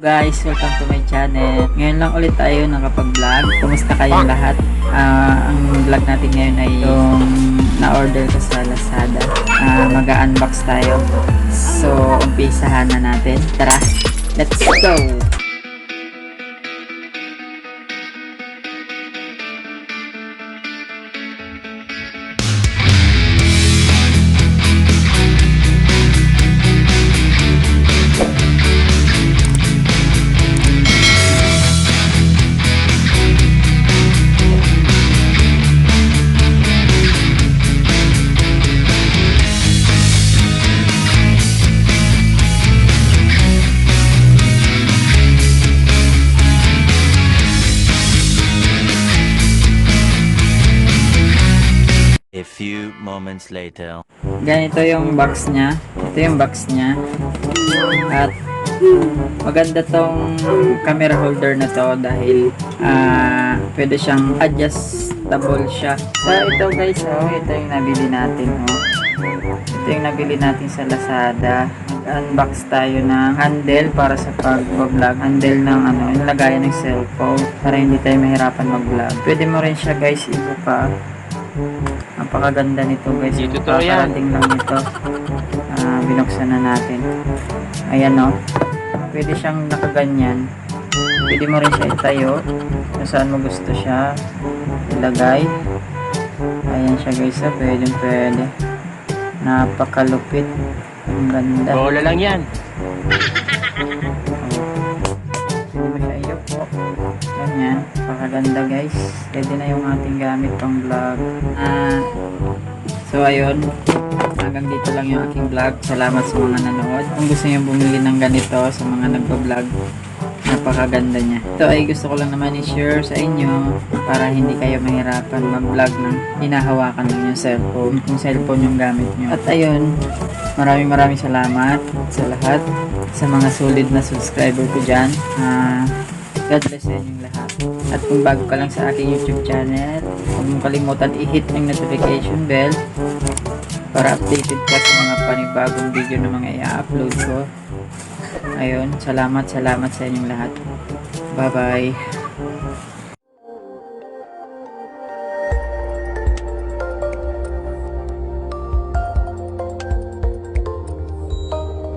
Guys, welcome to my channel. Ngayon lang ulit tayo nakapag-vlog. Kumusta kayong lahat? Ang vlog natin ngayon ay yung na-order ko sa Lazada. Mag-unbox tayo. So, umpisahan na natin. Tara, let's go! A few moments later. Ganito yung box niya. Ito yung box niya. At maganda tong camera holder na to dahil pwede siyang adjustable siya. So ito guys, ito yung nabili natin. Ito yung nabili natin sa Lazada. Mag-unbox tayo ng handle para sa pag-vlog. Handle ng yung lagayan ng cellphone para hindi tayo mahirapan mag-vlog. Pwede mo rin siya guys ibuka. Napakaganda nito guys. Kakarating lang nito. Binuksan na natin. Ayan pwede siyang nakaganyan. Pwede mo rin siya itayo kung saan mo gusto siya ilagay. Ayan siya guys. Pwede. Napakalupit. Ang ganda. Bola lang yan. Pwede mo siya iyupo. Ganyan. Napakaganda guys. Pwede na yung ating gamit pang vlog. So ayun, hanggang dito lang yung aking vlog. Salamat sa mga nanood. Kung gusto niyo bumili ng ganito sa mga nagpa-vlog, napakaganda niya. Ito ay gusto ko lang naman i-share sa inyo para hindi kayo mahirapan mag-vlog ng hinahawakan ng yung cellphone, kung cellphone yung gamit nyo. At ayun, maraming salamat sa lahat, sa mga solid na subscriber ko dyan. God bless sa inyong lahat. At kung bago ka lang sa aking YouTube channel, huwag mong kalimutan i-hit ng notification bell para updated ka sa mga panibagong video na mga i-upload ko. Ayun, salamat sa inyong lahat. Bye bye.